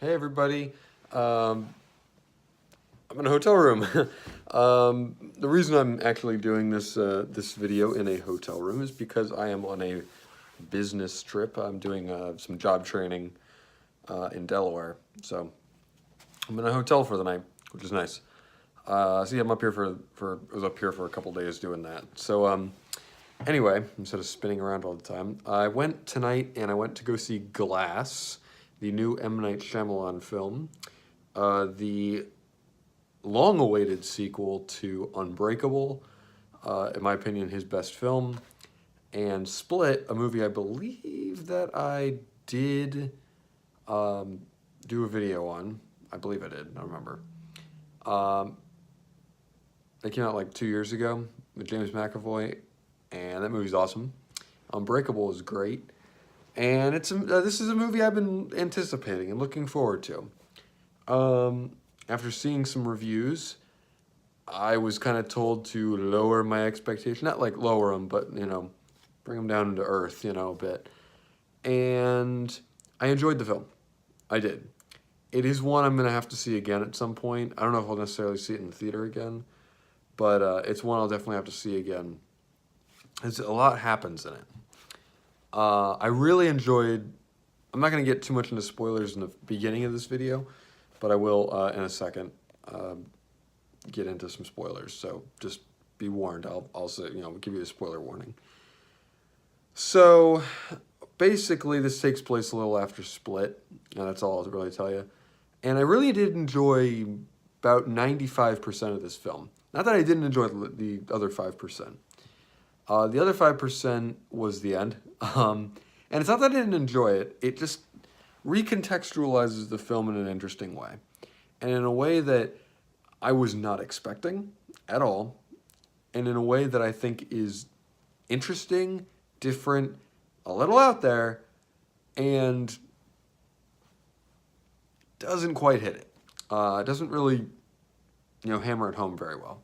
Hey everybody. Um, I'm in a hotel room. The reason I'm actually doing this video in a hotel room is because I am on a business trip. I'm doing some job training in Delaware, so I'm in a hotel for the night, which is nice. See, I'm up here I was up here for a couple days doing that. Anyway, instead of spinning around all the time, I went tonight and I went to go see Glass, the new M. Night Shyamalan film. The long-awaited sequel to Unbreakable, in my opinion, his best film, and Split, a movie I believe that I did do a video on. I believe I did. I don't remember. Um, it came out like 2 years ago with James McAvoy, and that movie's awesome. Unbreakable is great, and this is a movie I've been anticipating and looking forward to. After seeing some reviews, I was kind of told to lower my expectation. Not like lower them, but, bring them down to earth, a bit. And I enjoyed the film. I did. It is one I'm going to have to see again at some point. I don't know if I'll necessarily see it in the theater again, but it's one I'll definitely have to see again. A lot happens in it. I really enjoyed... I'm not going to get too much into spoilers in the beginning of this video, but I will in a second get into some spoilers. So just be warned. I'll say, give you a spoiler warning. So basically, this takes place a little after Split, and that's all I'll really tell you. And I really did enjoy about 95% of this film. Not that I didn't enjoy the other 5%. The other 5% was the end. And it's not that I didn't enjoy it. It just recontextualizes the film in an interesting way. And in a way that I was not expecting at all. And in a way that I think is interesting, different, a little out there, and doesn't quite hit it. It doesn't really, hammer it home very well.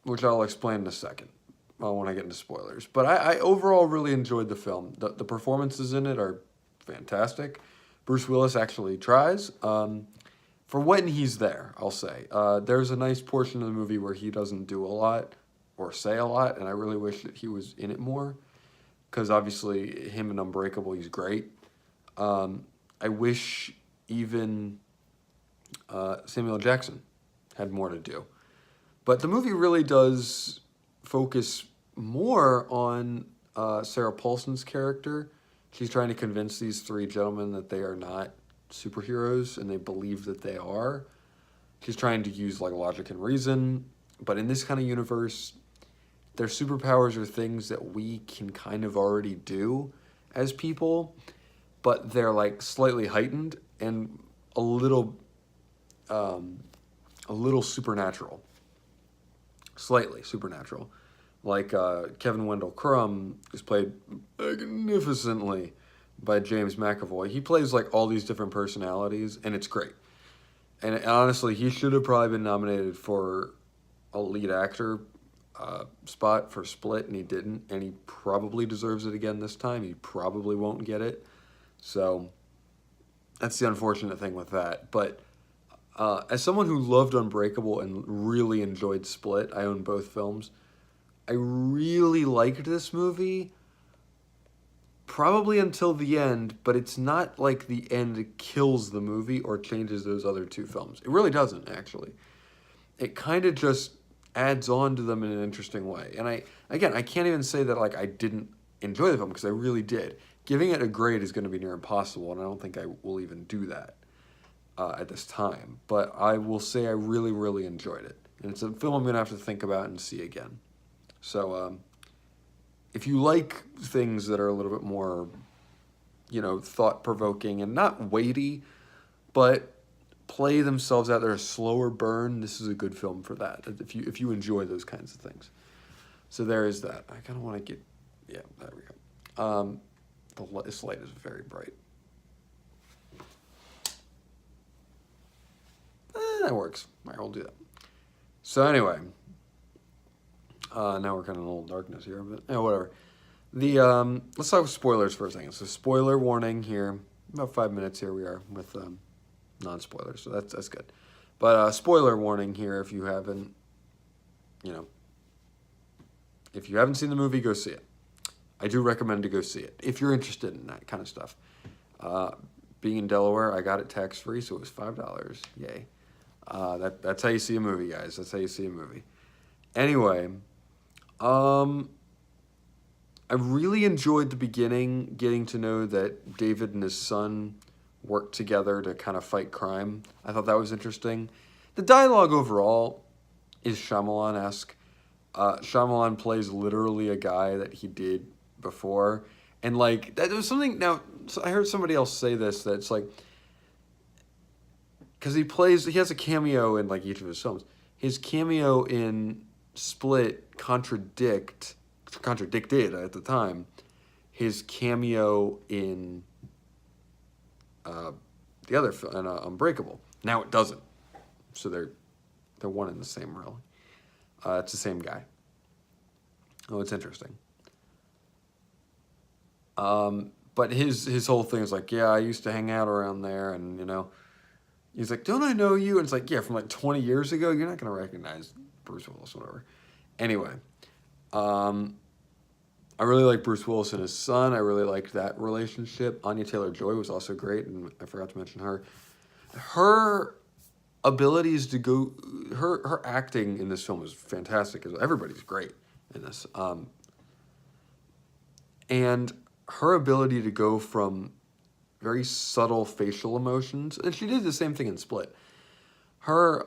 Which I'll explain in a second when I get into spoilers. But I overall really enjoyed the film. The performances in it are fantastic. Bruce Willis actually tries. For when he's there, I'll say. There's a nice portion of the movie where he doesn't do a lot or say a lot, and I really wish that he was in it more. Because obviously, him in Unbreakable, he's great. I wish even Samuel Jackson had more to do. But the movie really does focus more on Sarah Paulson's character. She's trying to convince these three gentlemen that they are not superheroes, and they believe that they are. She's trying to use logic and reason, but in this kind of universe, their superpowers are things that we can kind of already do as people, but they're slightly heightened and a little supernatural. Slightly supernatural. Kevin Wendell Crumb is played magnificently by James McAvoy. He plays all these different personalities, and it's great. And honestly, he should have probably been nominated for a lead actor spot for Split, and he didn't. And he probably deserves it again this time. He probably won't get it. So that's the unfortunate thing with that. But as someone who loved Unbreakable and really enjoyed Split, I own both films. I really liked this movie, probably until the end, but it's not like the end kills the movie or changes those other two films. It really doesn't, actually. It kind of just adds on to them in an interesting way. And I can't even say that I didn't enjoy the film, because I really did. Giving it a grade is going to be near impossible, and I don't think I will even do that at this time. But I will say I really, really enjoyed it. And it's a film I'm going to have to think about and see again. So, if you like things that are a little bit more, thought-provoking and not weighty, but play themselves out, they're a slower burn, this is a good film for that, if you enjoy those kinds of things. So there is that. I kind of want to get... Yeah, there we go. This light is very bright. That works. All right, we'll do that. So anyway... now we're kind of in a little darkness here, but whatever. Let's talk with spoilers for a second. So spoiler warning here. about 5 minutes here we are with non-spoilers, so that's good. But spoiler warning here if you haven't, you know, if you haven't seen the movie, go see it. I do recommend to go see it if you're interested in that kind of stuff. Being in Delaware, I got it tax-free, so it was $5. Yay. That's how you see a movie, guys. That's how you see a movie. Anyway, I really enjoyed the beginning, getting to know that David and his son worked together to kind of fight crime. I thought that was interesting. The dialogue overall is Shyamalan-esque. Shyamalan plays literally a guy that he did before. And, like, that was something... Now, so I heard somebody else say this, that it's like... Because he has a cameo in, like, each of his films. His cameo in Split contradicted, at the time, his cameo in the other film, in Unbreakable. Now it doesn't. So they're one and the same, really. It's the same guy. Oh, it's interesting. But his whole thing is like, yeah, I used to hang out around there, and, you know, he's like, don't I know you? And it's like, yeah, from like 20 years ago, you're not going to recognize Bruce Willis, whatever. Anyway, I really like Bruce Willis and his son. I really liked that relationship. Anya Taylor-Joy was also great, and I forgot to mention her. Her abilities to go... Her acting in this film is fantastic. Everybody's great in this. And her ability to go from very subtle facial emotions, and she did the same thing in Split. Her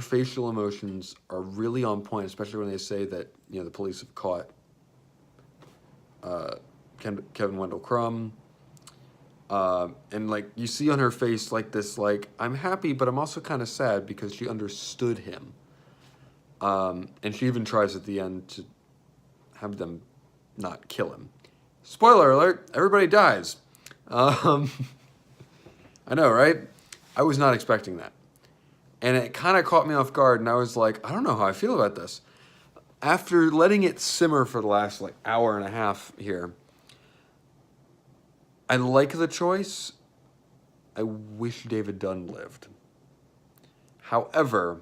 facial emotions are really on point, especially when they say that, you know, the police have caught Kevin Wendell Crumb. And, like, you see on her face, like, this, like, I'm happy, but I'm also kind of sad because she understood him. And she even tries at the end to have them not kill him. Spoiler alert, everybody dies. I know, right? I was not expecting that. And it kind of caught me off guard, and I was like, I don't know how I feel about this. After letting it simmer for the last, like, hour and a half here, I like the choice. I wish David Dunn lived. However,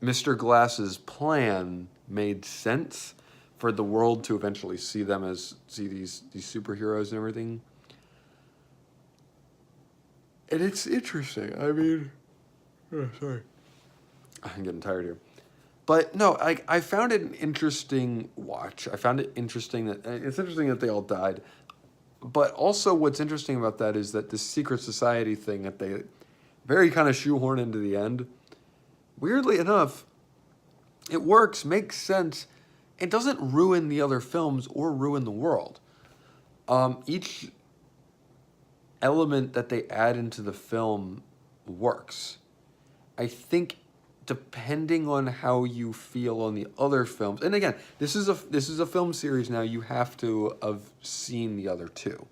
Mr. Glass's plan made sense for the world to eventually see these superheroes and everything. And it's interesting. I mean, oh, sorry. I'm getting tired here. But no, I found it an interesting watch. I found it interesting it's interesting that they all died. But also what's interesting about that is that this secret society thing that they very kind of shoehorn into the end, weirdly enough, it works, makes sense. It doesn't ruin the other films or ruin the world. Each element that they add into the film works. I think depending on how you feel on the other films, and again, this is a film series now, you have to have seen the other two.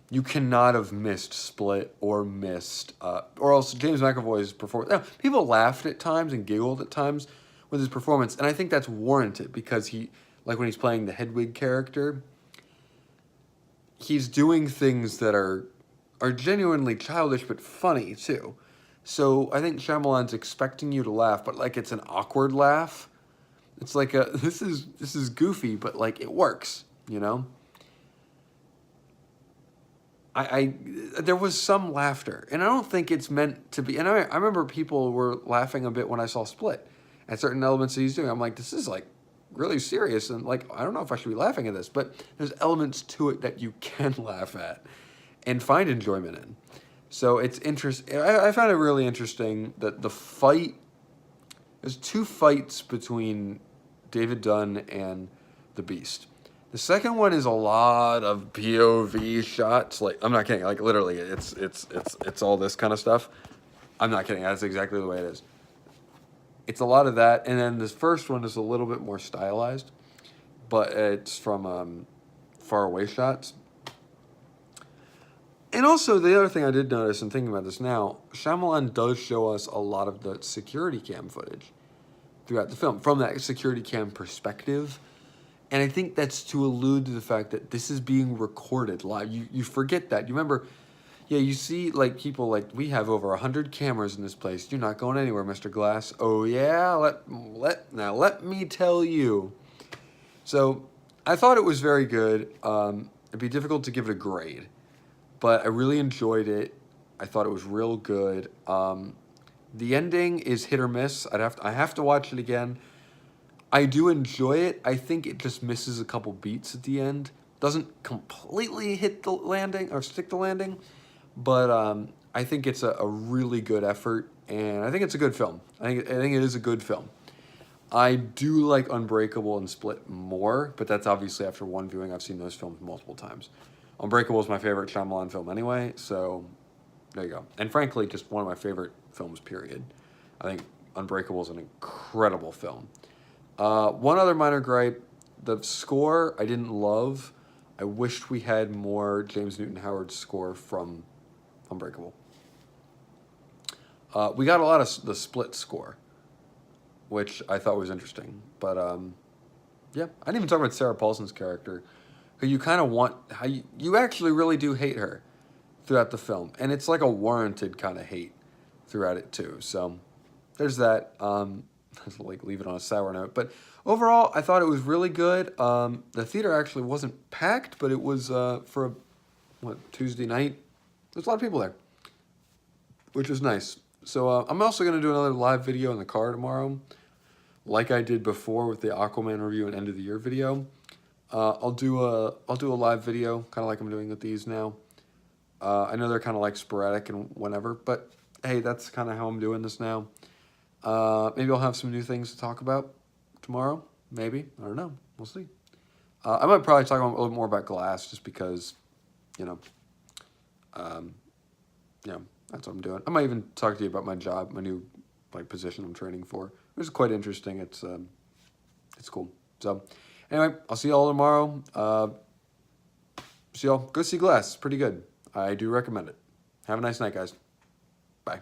You cannot have missed Split or missed, or else James McAvoy's performance. Now, people laughed at times and giggled at times with his performance, and I think that's warranted because he, like when he's playing the Hedwig character, he's doing things that are genuinely childish but funny too. So I think Shyamalan's expecting you to laugh, but like it's an awkward laugh. It's like this is goofy, but like it works, you know. There was some laughter, and I don't think it's meant to be. And I remember people were laughing a bit when I saw Split at certain elements that he's doing. I'm like, this is like really serious, and like I don't know if I should be laughing at this, but there's elements to it that you can laugh at and find enjoyment in. So it's interesting. I found it really interesting that the fight. There's two fights between David Dunn and the Beast. The second one is a lot of POV shots. Like, I'm not kidding. Like, literally, it's all this kind of stuff. I'm not kidding. That's exactly the way it is. It's a lot of that. And then this first one is a little bit more stylized. But it's from far away shots. And also, the other thing I did notice, and thinking about this now, Shyamalan does show us a lot of the security cam footage throughout the film. From that security cam perspective. And I think that's to allude to the fact that this is being recorded live. You forget that. You remember, yeah, you see like people like, we have over 100 cameras in this place. You're not going anywhere, Mr. Glass. Oh yeah, now let me tell you. So I thought it was very good. It'd be difficult to give it a grade, but I really enjoyed it. I thought it was real good. The ending is hit or miss. I have to watch it again. I do enjoy it. I think it just misses a couple beats at the end. Doesn't completely hit the landing or stick the landing, but I think it's a really good effort, and I think it's a good film. I think it is a good film. I do like Unbreakable and Split more, but that's obviously after one viewing. I've seen those films multiple times. Unbreakable is my favorite Shyamalan film anyway, so there you go. And frankly, just one of my favorite films, period. I think Unbreakable is an incredible film. One other minor gripe, the score I didn't love. I wished we had more James Newton Howard's score from Unbreakable. We got a lot of the Split score, which I thought was interesting. But yeah, I didn't even talk about Sarah Paulson's character, who you kind of want, how you actually really do hate her throughout the film. And it's like a warranted kind of hate throughout it too. So there's that. Like leave it on a sour note, but overall I thought it was really good. The theater actually wasn't packed, but it was for a Tuesday night. There's a lot of people there, which was nice. So I'm also going to do another live video in the car tomorrow, like I did before with the Aquaman review and end of the year video. I'll do a live video, kind of like I'm doing with these now. I know they're kind of like sporadic and whenever, but hey, that's kind of how I'm doing this now. Maybe I'll have some new things to talk about tomorrow. Maybe. I don't know. We'll see. I might probably talk a little more about Glass just because, you know, that's what I'm doing. I might even talk to you about my job, my new position I'm training for. It's quite interesting. It's cool. So anyway, I'll see y'all tomorrow. See y'all. Go see Glass. It's pretty good. I do recommend it. Have a nice night, guys. Bye.